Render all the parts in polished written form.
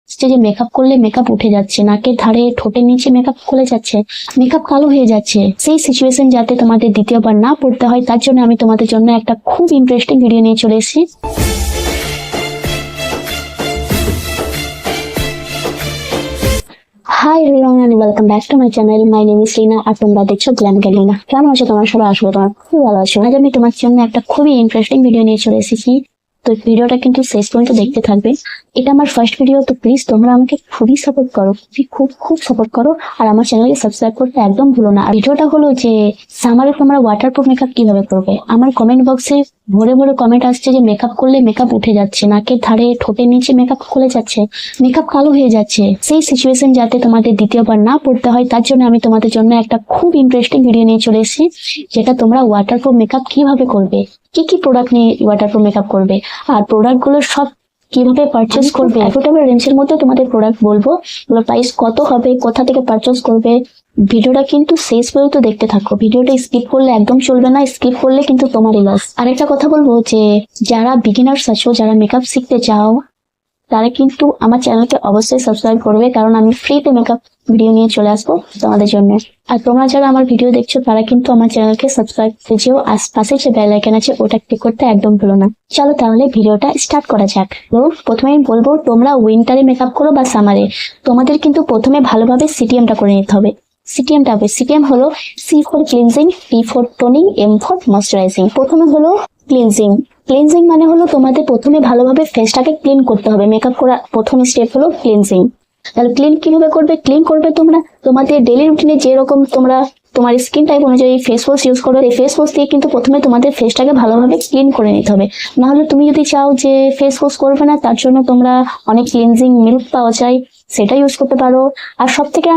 যে মেকআপ করলে মেকআপ উঠে যাচ্ছে, নাকের ধারে ঠোঁটের নিচে মেকআপ খুলে যাচ্ছে, মেকআপ কালো হয়ে যাচ্ছে। সেই সিচুয়েশন যাতে তোমাদের দ্বিতীয়বার না পড়তে হয় তার জন্য আমি তোমাদের জন্য একটা খুব ইন্টারেস্টিং ভিডিও নিয়ে চলে এসেছি। Hi everyone and welcome back to my channel. My name is Rina আর তোমরা দেখছো গ্ল্যাম গ্যালিনা। কেমন আছো তোমার সবাই? আসবো তোমার খুব ভালো আছো। আজ আমি তোমার জন্য একটা খুবই ইন্টারেস্টিং ভিডিও নিয়ে চলে এসেছি। তো ভিডিওটা কিন্তু শেষ পর্যন্ত দেখতে থাকবে। এটা আমার ফার্স্ট ভিডিও, তো প্লিজ তোমরা আমাকে খুবই সাপোর্ট করো, খুব সাপোর্ট করো। আর আমার চ্যানেলকে সাবস্ক্রাইব করতে একদম ভুলো না। আর ভিডিওটা হলো যে সামারে তোমরা ওয়াটারপ্রুফ মেকআপ কিভাবে করবে। আমার কমেন্ট বক্সে ভরে ভরে কমেন্ট আসছে যে মেকআপ করলে মেকআপ উঠে যাচ্ছে, নাকের ধারে ঠোঁটের নিচে মেকআপ খুলে যাচ্ছে, মেকআপ কালো হয়ে যাচ্ছে। সেই সিচুয়েশন যাতে তোমাদের দ্বিতীয়বার না পড়তে হয় তার জন্য আমি তোমাদের জন্য একটা খুব ইন্টারেস্টিং ভিডিও নিয়ে চলে এসেছি, যেটা তোমরা ওয়াটারপ্রুফ মেকআপ কিভাবে করবে, কি প্রোডাক্ট নিয়ে ওয়াটারপ্রুফ মেকআপ করবে, আর প্রোডাক্ট গুলো সব কিভাবে পারচেজ করবে। অ্যাফোর্ডেবল রেঞ্জের মধ্যে তোমাদের প্রোডাক্ট বলবো, প্রাইস কত হবে, কোথা থেকে পারচেজ করবে। ভিডিওটা কিন্তু শেষ পর্যন্ত দেখতে থাকো। ভিডিওটা স্কিপ করলে একদম চলবে না, স্কিপ করলে কিন্তু তোমারই লস। আরেকটা কথা বলবো যে যারা বিগিনার্স আছো, যারা মেকআপ শিখতে চাও, তারা কিন্তু আমার চ্যানেলকে অবশ্যই সাবস্ক্রাইব করবে, কারণ আমি ফ্রিতে মেকআপ ভিডিও নিয়ে চলে আসবো তোমাদের জন্য। আর তোমরা যারা আমার ভিডিও দেখছো তারা কিন্তু আমার চ্যানেলকে সাবস্ক্রাইব করেও আশপাশে যে বেল আইকন আছে ওটা ক্লিক করতে একদম ভুলো না। চলো তাহলে ভিডিওটা স্টার্ট করা যাক। তো প্রথমেই বলবো, তোমরা উইন্টারে মেকআপ করো বা সামারে, তোমাদের কিন্তু প্রথমে ভালোভাবে সিটিএমটা করে নিতে হবে। সিটিএম হলো C for cleansing, T for toning, M for moisturizing. প্রথমে হলো ক্লিনজিং মানে হলো তোমাদের প্রথমে ভালোভাবে ফেসটাকে ক্লিন করতে হবে। মেকআপ করা প্রথম স্টেপ হলো ক্লিনজিং। তাহলে ক্লিন কিভাবে করবে? ক্লিন করবে তোমরা তোমাদের ডেইলি রুটিনে যেরকম তোমরা তোমার স্কিন টাইপ অনুযায়ী ফেস ওয়াশ ইউজ করো, এই ফেস ওয়াশ দিয়ে কিন্তু প্রথমে তোমাদের ফেসটাকে ভালোভাবে ক্লিন করে নিতে হবে। নাহলে তুমি যদি চাও যে ফেস ওয়াশ করবে না, তার জন্য তোমরা অনেক ক্লিনজিং মিল্ক পাওয়া যায়, সেটা ইউজ করতে পারো। আর সব থেকে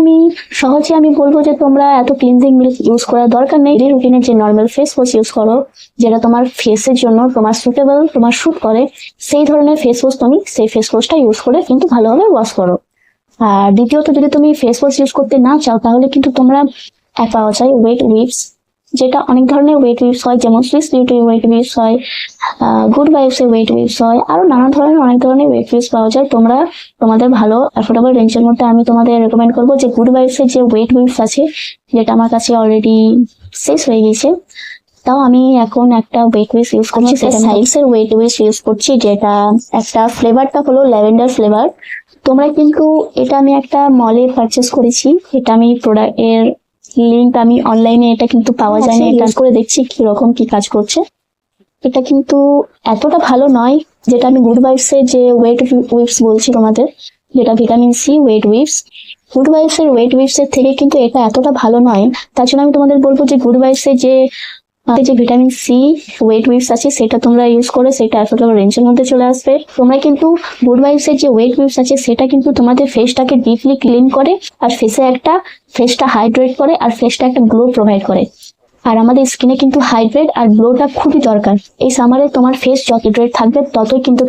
সহজে আমি বলবো যে তোমরা এত ক্লিনজিং মিল্ক ইউজ করার দরকার নেই। ডেইলি রুটিনে যে নর্মাল ফেস ওয়াশ ইউজ করো, যেটা তোমার ফেসের জন্য তোমার সুটেবল, তোমার শুট করে, সেই ধরনের ফেস ওয়াশ তুমি সেই ফেস ওয়াশটা ইউজ করে কিন্তু ভালোভাবে ওয়াশ করো। আর দ্বিতীয়ত, যদি তুমি ফেস ওয়াশ ইউজ করতে না চাও তাহলে কিন্তু তোমরা পাওয়া যায় ওয়েট উইপস, যেটা অনেক ধরনের ওয়েট উইপস হয়, যেমন সুইস বিউটি ওয়েট উইপস হয়, গুড ভাইবস এর ওয়েট উইপস হয়, আরো নানা ধরনের অনেক ধরনের ওয়েট উইপস পাওয়া যায়। তোমরা তোমাদের ভালো অ্যাফোর্ডেবল রেঞ্জের মধ্যে আমি তোমাদের রেকমেন্ড করবো যে গুড ভাইবস এর যে ওয়েট উইপস আছে, যেটা আমার কাছে অলরেডি শেষ হয়ে গেছে, তাও আমি এখন একটা ওয়েট উইপস ইউজ করছি, সেটা সাইডস এর ওয়েট উইপস ইউজ করছি, যেটা একটা ফ্লেভারটা হলো ল্যাভেন্ডার ফ্লেভার। তোমরা কিন্তু এটা আমি একটা মলে পারচেস করেছি, এটা আমি প্রোডাক্ট এর লিঙ্ক আমি অনলাইনে এটা কিন্তু পাওয়া যায় না, এটা করে দেখছি কিরকম কি কাজ করছে। এটা কিন্তু এতটা ভালো নয়, যেটা আমি গুড ভাইবস এর যে ওয়েট উইপস বলছি তোমাদের, যেটা vitamin C wet wipes, good vibes এর ওয়েট উইপস এর থেকে কিন্তু এটা এতটা ভালো নয়। তার জন্য আমি তোমাদের বলবো যে গুড ভাইবস এর যে ভিটামিন সি ওয়েট উইপস আছে সেটা তোমরা ইউজ করে, সেটা অ্যাফোর্ডেবল রেঞ্জের মধ্যে চলে আসবে। তোমরা কিন্তু গুড ভাইবস এর যে ওয়েট উইপস আছে সেটা কিন্তু তোমাদের ফেসটাকে ডিপলি ক্লিন করে, আর ফেসটা হাইড্রেট করে, আর ফেসটা একটা গ্লো প্রোভাইড করে। আর আমাদের স্কিনে কিন্তু হাইড্রেট আর গ্লোটা খুবই দরকার। এই সামারে তোমার ফেস যত হাইড্রেট থাকবে ততই কিন্তু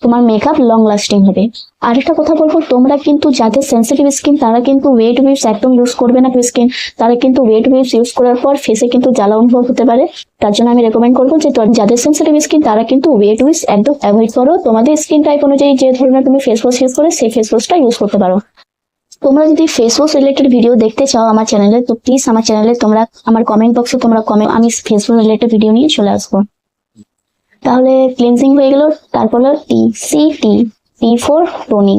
তোমার মেকআপ লং লাস্টিং হবে। আরেকটা কথা বলবো, তোমরা কিন্তু যাদের সেন্সিটিভ স্কিন তারা কিন্তু ওয়েট উইপস একদম ইউজ করবে না। স্কিন তারা কিন্তু ওয়েট উইপস ইউজ করার পর ফেসে কিন্তু জ্বালা অনুভব হতে পারে। তার জন্য আমি রেকমেন্ড করবো যে যাদের সেন্সিটিভ স্কিন তারা কিন্তু ওয়েট উইপস একদম অ্যাভয়েড করো। তোমাদের স্কিন টাইপ অনুযায়ী যে ধরনের তুমি ফেস ওয়াশ ইউজ করে সেই ফেস ওয়াশটা ইউজ করতে পারো। তোমরা যদি ফেস ওয়াশ রিলেটেড ভিডিও দেখতে চাও আমার চ্যানেলে, তো প্লিজ আমার চ্যানেলে তোমরা আমার কমেন্ট বক্সে তোমরা আমি ফেস ওয়াশ রিলেটেড ভিডিও নিয়ে চলে আসবো। তাহলে ক্লিনজিং হয়ে গেল, তারপর টি ফর টোনিং।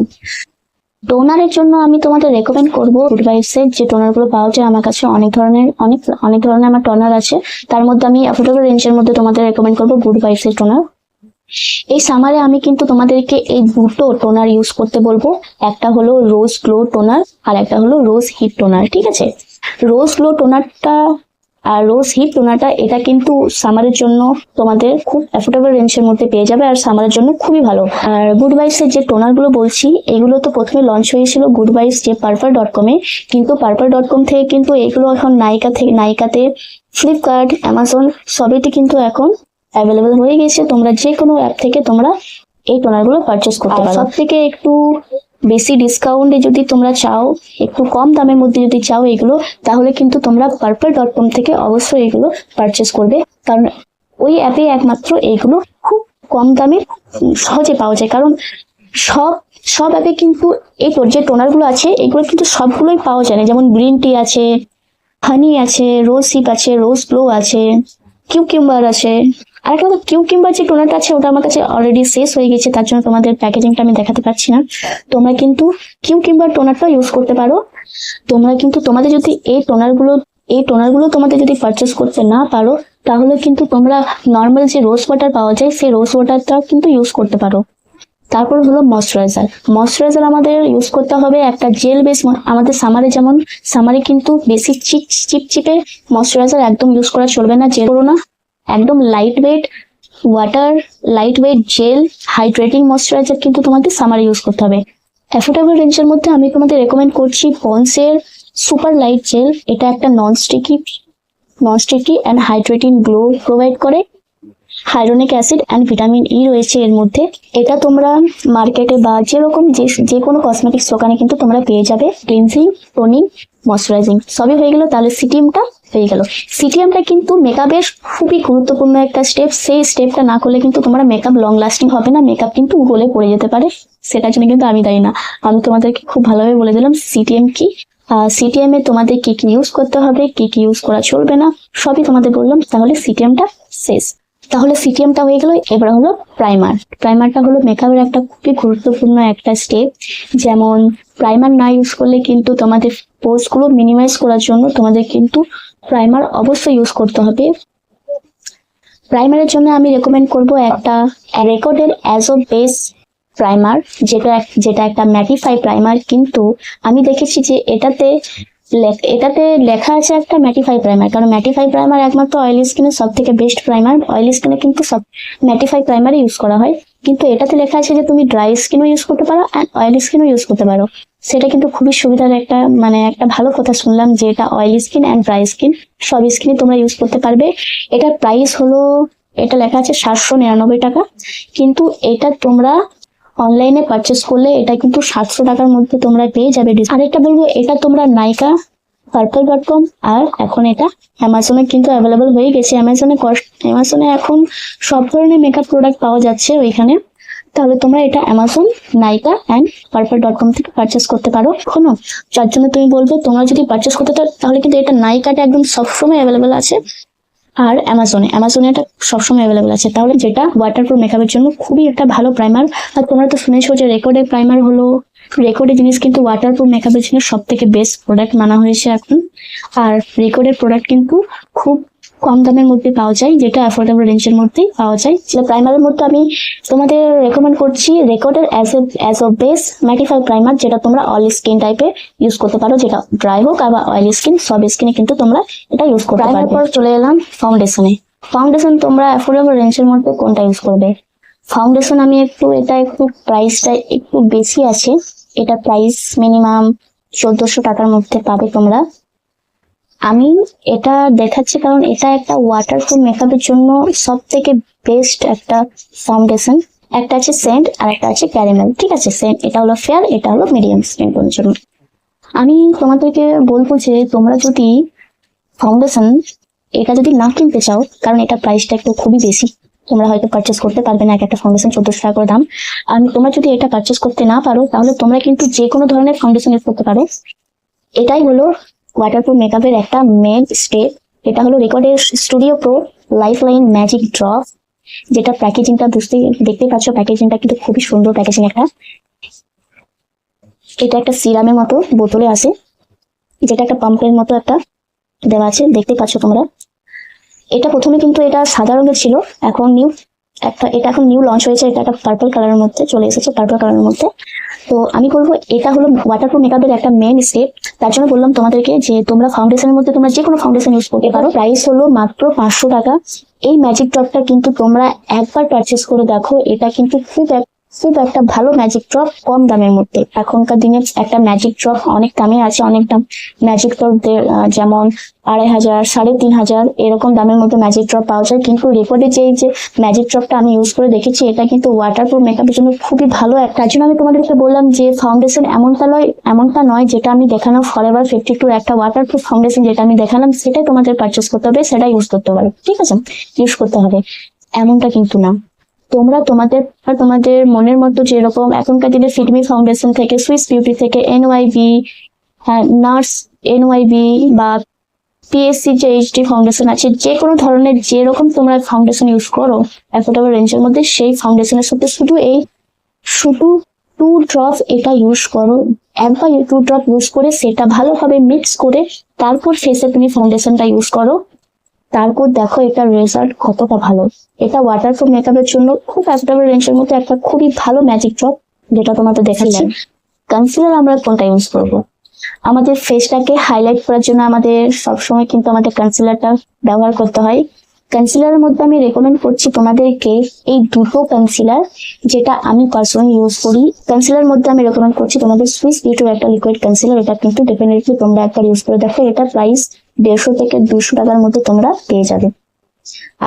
টোনারের জন্য আমি তোমাদের রেকমেন্ড করবো গুড ভাইবস এর যে টোনার গুলো পাওয়া যায়। আমার কাছে অনেক ধরনের আমার টোনার আছে, তার মধ্যে আমি অ্যাফোর্ডেবল রেঞ্জের মধ্যে তোমাদের রেকমেন্ড করবো গুড ভাইবস এর টোনার। এই সামারে আমি কিন্তু তোমাদেরকে এই দুটো টোনার ইউজ করতে বলবো, একটা হলো রোজ গ্লো টোনার আর একটা হলো রোজ হিট টোনার। ঠিক আছে, রোজ গ্লো টোনারটা আর রোজ হিট টোনারটা এটা কিন্তু সামারের জন্য তোমাদের খুব অ্যাফোর্ডেবল রেঞ্জের মধ্যে পেয়ে যাবে, আর সামারের জন্য খুবই ভালো। আর গুড ভাইবস এর যে টোনার গুলো বলছি, এগুলো তো প্রথমে লঞ্চ হয়েছিল গুড ভাইবস যে purple.com এ, কিন্তু purple.com থেকে কিন্তু এগুলো এখন নাইকাতে, ফ্লিপকার্ট, অ্যামাজন সবেতে কিন্তু এখন অ্যাভেলেবল হয়ে গেছে। তোমরা যে কোনো অ্যাপ থেকে তোমরা এই টোনার গুলো পারচেস করতে পারো। সব থেকে একটু বেশি ডিসকাউন্টে যদি তোমরা চাও, একটু কম দামের মধ্যে যদি চাও এগুলো, তাহলে কিন্তু তোমরা purple.com থেকে অবশ্যই এগুলো পারচেস করবে, কারণ ওই অ্যাপে একমাত্র এগুলো খুব কম দামে সহজে পাওয়া যায়। কারণ সব সব অ্যাপে কিন্তু এই যে টোনারগুলো আছে এগুলো কিন্তু সবগুলোই পাওয়া যায় না, যেমন গ্রিন টি আছে, হানি আছে, রোজ সিপ আছে, রোজ গ্লো আছে, কিউকিম্বার আছে। আর একটা কিউকিম্বার যে টোনারটা আছে ওটা আমার কাছে অলরেডি শেষ হয়ে গেছে, তার জন্য তোমাদের প্যাকেজিংটা আমি দেখাতে পারছি না। তোমরা কিন্তু কিউকিম্বার টোনারটা ইউজ করতে পারো। তোমরা কিন্তু তোমাদের যদি এই টোনারগুলো তোমাদের যদি পারচেস করতে না পারো, তাহলে কিন্তু তোমরা নর্মাল যে রোজ ওয়াটার পাওয়া যায় সেই রোজ ওয়াটারটা কিন্তু ইউজ করতে পারো। তারপর হলো ময়শ্চারাইজার আমাদের ইউজ করতে হবে একটা জেল বেস। আমাদের সামারে কিন্তু বেশি চিপচিপে ময়শ্চারাইজার একদম ইউজ করা চলবে না, জেল করো না। একদম light weight jail hydrating moisturiser কিন্তু তোমাদের সামারে ইউজ করতে হবে। অ্যাফোর্ডেবল রেঞ্জের মধ্যে আমি তোমাদের রেকমেন্ড করছি পন্ডসের সুপার লাইট জেল। এটা একটা non sticky and hydrating glow provide করে। Hyaluronic acid and vitamin E রয়েছে এর মধ্যে। এটা তোমরা মার্কেটে বা যে কোনো কসমেটিক্স দোকানে কিন্তু তোমরা পেয়ে যাবে। ক্লিনজিং, টোনিং, ময়শ্চারাইজিং সবই হয়ে গেল। তাহলে সিটিএমটা হয়ে গেল। সিটিএমটা কিন্তু মেকআপের খুবই গুরুত্বপূর্ণ একটা স্টেপ। সেই স্টেপটা না করলে কিন্তু তোমার মেকআপ লং লাস্টিং হবে না, মেকআপ কিন্তু গলে পড়ে যেতে পারে। সেটার জন্য কিন্তু আমি দায়ী না, আমি তোমাদেরকে খুব ভালোভাবে বলে দিলাম সিটিএম কি। সিটিএম এ তোমাদের কি কি ইউজ করতে হবে, কি কি ইউজ করা চলবে না, সবই তোমাদের বললাম। তাহলে সিটিএমটা শেষ। তাহলে সিটিএমটা হয়ে গেল। এবার হলো প্রাইমারটা হলো মেকআপের একটা খুবই গুরুত্বপূর্ণ একটা স্টেপ। যেমন প্রাইমার না ইউজ করলে কিন্তু তোমাদের পোর্স গুলো মিনিমাইজ করার জন্য তোমাদের কিন্তু প্রাইমার অবশ্যই ইউজ করতে হবে। প্রাইমারের জন্য আমি রেকমেন্ড করব একটা রেকর্ডের অ্যাজ অ বেস প্রাইমার, যেটা একটা ম্যাটিফাই প্রাইমার। কিন্তু আমি দেখেছি যে এটাতে লেখা আছে একটা ম্যাটিফাই প্রাইমার, কারণ ম্যাটিফাই প্রাইমার একমাত্র অয়েলি স্কিনের সব থেকে বেস্ট প্রাইমার। অয়েলি স্কিনে কিন্তু সব ম্যাটিফাই প্রাইমার ইউজ করা হয়, কিন্তু এটাতে লেখা আছে যে তুমি ড্রাই স্কিনও ইউজ করতে পারো অ্যান্ড অয়েলি স্কিনও ইউজ করতে পারো। সেটা কিন্তু খুবই সুবিধার একটা ভালো কথা শুনলাম, যে এটা oily skin and dry skin সব স্কিনে তোমরা ইউজ করতে পারবে। এটার প্রাইস হলো, এটা লেখা আছে 799 টাকা, কিন্তু এটা তোমরা অনলাইনে পারচেস করলে এটা কিন্তু 700 টাকার মধ্যে তোমরা পেয়ে যাবে। আরেকটা বলবো, এটা তোমরা নাইকা, purple.com আর এখন এটা অ্যামাজনে কিন্তু অ্যাভেলেবল হয়ে গেছে। অ্যামাজনে এখন সব ধরনের মেকআপ প্রোডাক্ট পাওয়া যাচ্ছে ওইখানে। তাহলে তোমরা এটা অ্যামাজন, নাইকা অ্যান্ড purple.com থেকে পারচেস করতে পারো। শোনো, যার জন্য তুমি বলবে তোমরা যদি পারচেস করতে চাও তাহলে কিন্তু এটা নাইকাটা একদম সবসময় অ্যাভেলেবল আছে, আর অ্যামাজনে এটা সবসময় অ্যাভেলেবল আছে। তাহলে যেটা ওয়াটারপ্রুফ মেকআপের জন্য খুবই একটা ভালো প্রাইমার। আর তোমরা তো শুনেছো যে রেকর্ডের প্রাইমার হলো, রেকর্ডের জিনিস কিন্তু ওয়াটারপ্রুফ মেকআপের জন্য সব থেকে বেস্ট প্রোডাক্ট মানা হয়েছে এখন। আর রেকর্ডের প্রোডাক্ট কিন্তু খুব কম দামের মধ্যে পাওয়া যায়, যেটা অ্যাফোর্ডেবল রেঞ্জের মধ্যেই পাওয়া যায়। সেটা প্রাইমারের মধ্যে আমি তোমাদের রেকমেন্ড করছি রেকর্ডের অ্যাজ অ বেস ম্যাটিফাই প্রাইমার, যেটা তোমরা অয়েলি স্কিন টাইপে ইউজ করতে পারো, যেটা ড্রাই হোক আর অয়েলি স্কিন সব স্কিনে কিন্তু তোমরা এটা ইউজ করতে পারো। তারপর চলে এলাম ফাউন্ডেশন তোমরা অ্যাফোর্ডেবল রেঞ্জের মধ্যে কোনটা ইউজ করবে? ফাউন্ডেশন আমি এটা একটু প্রাইসটা একটু বেশি আছে, এটা প্রাইস মিনিমাম 1400 টাকার মধ্যে পাবে তোমরা। আমি এটা দেখাচ্ছি কারণ এটা একটা ওয়াটারপ্রুফ মেকআপের জন্য সব থেকে বেস্ট একটা ফাউন্ডেশন। একটা আছে সেন্ট আর একটা আছে ক্যারামেল, ঠিক আছে? সেন্ট এটা হলো ফেয়ার, এটা হলো মিডিয়াম স্কিন টোনের জন্য। আমি তোমাদেরকে বলবো যে তোমরা যদি ফাউন্ডেশন এটা যদি না কিনতে চাও, কারণ এটা প্রাইসটা একটু খুবই বেশি, তোমরা হয়তো পারচেস করতে পারবে না, একটা ফাউন্ডেশন 1400 টাকা করে দাম। আর তোমরা যদি এটা পারচেস করতে না পারো তাহলে তোমরা কিন্তু যে কোনো ধরনের ফাউন্ডেশন ইউজ করতে পারো। এটাই হলো ওয়াটারপ্রুফ মেকআপের একটা মেন স্টেপ। এটা হলো রেকর্ডের studio pro lifeline magic drop, যেটা প্যাকেজিংটা দেখতে পাচ্ছ, প্যাকেজিংটা কিন্তু খুবই সুন্দর প্যাকেজিং একটা। এটা একটা সিরামের মতো বোতলে আসে, যেটা একটা পাম্পের মতো একটা দেওয়া আছে, দেখতে পাচ্ছ তোমরা। এটা প্রথমে কিন্তু এটা সাদা রঙের ছিল, এটা এখন নিউ লঞ্চ হয়েছে, এটা একটা পার্পল কালারের মধ্যে চলে এসেছে, পার্পল কালারের মধ্যে। তো আমি বলবো এটা হলো ওয়াটারপ্রুফ মেকআপের একটা মেন স্টেপ। তার জন্য বললাম তোমাদেরকে যে তোমরা ফাউন্ডেশনের মধ্যে তোমরা যে কোনো ফাউন্ডেশন ইউজ করতে পারো। প্রাইস হলো মাত্র 500 টাকা। এই ম্যাজিক ড্রপটা কিন্তু তোমরা একবার পারচেস করে দেখো, এটা কিন্তু খুব একটা ভালো ম্যাজিক ড্রপ কম দামের মধ্যে। এখনকার দিনে একটা ম্যাজিক ড্রপ অনেক দামে আছে, অনেক দাম ম্যাজিক ড্রপ যেমন 2500, 3500 এরকম দামের মধ্যে ম্যাজিক ড্রপ পাওয়া যায়। কিন্তু রেকর্ডে যে ম্যাজিক ড্রপটা আমি ইউজ করে দেখেছি, এটা কিন্তু ওয়াটারপ্রুফ মেকআপের জন্য খুবই ভালো একটা। তার জন্য আমি তোমাদেরকে বললাম যে ফাউন্ডেশন এমনটা নয় যেটা আমি দেখালাম ফরএভার 52 একটা ওয়াটারপ্রুফ ফাউন্ডেশন যেটা আমি দেখালাম সেটাই তোমাদের পারচেস করতে হবে, সেটা ইউজ করতে পারো, ঠিক আছে? ইউজ করতে হবে এমনটা কিন্তু না। তোমরা তোমাদের মনের মতো যেরকম এখনকার দিনে ফিটমি ফাউন্ডেশন থেকে, সুইস বিউটি থেকে, এনওয়াইবি, নার্স এনওয়াইবি বা পিএসসি যে এইচডি ফাউন্ডেশন আছে, যে কোনো ধরনের যেরকম তোমরা ফাউন্ডেশন ইউজ করো অ্যাফোর্ডেবল রেঞ্জের মধ্যে, সেই ফাউন্ডেশনের সাথে শুধু 2 ড্রপ এটা ইউজ করো। একবার 2 ড্রপ ইউজ করে সেটা ভালোভাবে মিক্স করে তারপর ফেসে তুমি ফাউন্ডেশনটা ইউজ করো। তারপর দেখো এটার রেজাল্ট কতটা ভালো। এটা ওয়াটারপ্রুফ মেকআপের জন্য খুব অ্যাফোর্ডেবল রেঞ্জের মধ্যে একটা খুবই ভালো ম্যাজিক ড্রপ, যেটা তোমাদের দেখাচ্ছি। কনসিলার আমরা কোনটা ইউজ করবো? আমাদের ফেসটাকে হাইলাইট করার জন্য আমাদের সবসময় কিন্তু আমাদের কনসিলারটা ব্যবহার করতে হয়। কনসিলারের মধ্যে আমি রেকমেন্ড করছি তোমাদেরকে এই দুটো কনসিলার, যেটা আমি পার্সোনালি ইউজ করি। কনসিলার মধ্যে আমি রেকমেন্ড করছি তোমাদের সুইস বিউটির একটা লিকুইড কনসিলার। এটা কিন্তু ডেফিনেটলি তোমরা একবার ইউজ করে দেখো। এটা প্রাইস 150 থেকে 200 টাকার মধ্যে তোমরা পেয়ে যাবে।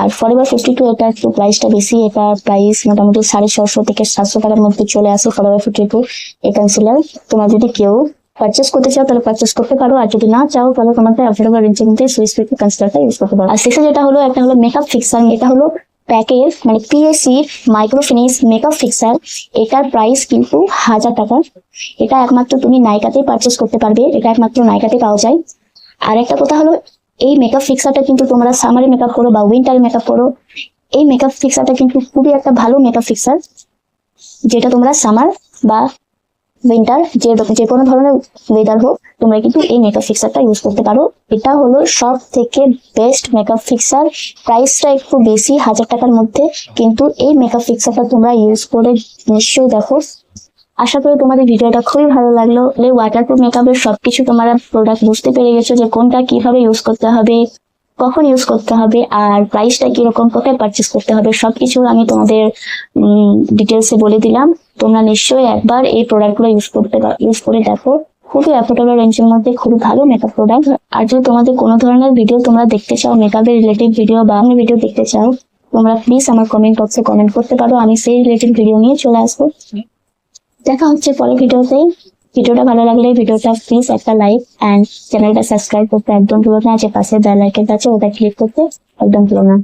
আর ফরএভার 52 এটা একটু প্রাইসটা বেশি, এটা প্রাইস মোটামুটি 650 থেকে 700 টাকার মধ্যে চলে আসে ফরএভার 52 এই কনসিলার। তোমরা যদি কেউ পারচেস করতে চাও তাহলে পারচেস করতে পারো, আর যদি না চাও তাহলে তোমাকে অ্যাফোর্ডেবল রেঞ্জের মধ্যে সুইস বিউটি কনসিলারটা ইউজ করতে পারো। আর শেষে যেটা হলো, একটা হলো মেকআপ ফিক্সার। এটা হলো প্যাকেজ মানে PSC micro finish makeup fixer. এটার প্রাইস কিন্তু 1000 টাকা। এটা একমাত্র তুমি নাইকাতেই পারচেস করতে পারবে, এটা একমাত্র নাইকাতে পাওয়া যায়। আর একটা কথা হলো, এই মেকআপ ফিক্সারটা কিন্তু তোমরা সামারে মেকআপ করো বা উইন্টারে মেকআপ করো, এই মেকআপ ফিক্সারটা কিন্তু খুবই একটা ভালো মেকআপ ফিক্সার, যেটা তোমরা সামার বা উইন্টার যে কোনো ধরনের ওয়েদার হোক তোমরা কিন্তু এই মেকআপ ফিক্সারটা ইউজ করতে পারো। এটা হলো সব থেকে বেস্ট মেকআপ ফিক্সার। প্রাইসটা একটু বেশি, 1000 টাকার মধ্যে, কিন্তু এই মেকআপ ফিক্সারটা তোমরা ইউজ করে নিশ্চয়ই দেখো। আশা করি তোমাদের ভিডিওটা খুবই ভালো লাগলো। এই ওয়াটারপ্রুফ মেকআপের সবকিছু তোমরা প্রোডাক্ট বুঝতে পেরে গেছো, যে কোনটা কিভাবে ইউজ করতে হবে, কখন ইউজ করতে হবে, আর প্রাইসটা কিরকম, কোথায় পারচেস করতে হবে, সবকিছু আমি তোমাদের ডিটেলসে বলে দিলাম। তোমরা নিশ্চয়ই একবার এই প্রোডাক্টগুলো ইউজ করে দেখো। খুবই অ্যাফোর্ডেবল রেঞ্জের মধ্যে খুবই ভালো মেকআপ প্রোডাক্ট। আর যদি তোমাদের কোনো ধরনের ভিডিও তোমরা দেখতে চাও, মেকআপের রিলেটেড ভিডিও বা আমি ভিডিও দেখতে চাও, তোমরা প্লিজ আমার কমেন্ট বক্সে কমেন্ট করতে পারো, আমি সেই রিলেটেড ভিডিও নিয়ে চলে আসবো। দেখা হচ্ছে পরের ভিডিওতে। ভিডিওটা ভালো লাগলে ভিডিওটা প্লিজ একটা লাইক অ্যান্ড চ্যানেলটা সাবস্ক্রাইব করতে একদম ভুলো না। যে পাশে বেল আইকন আছে ওটা ক্লিক করতে একদম ভুলো না।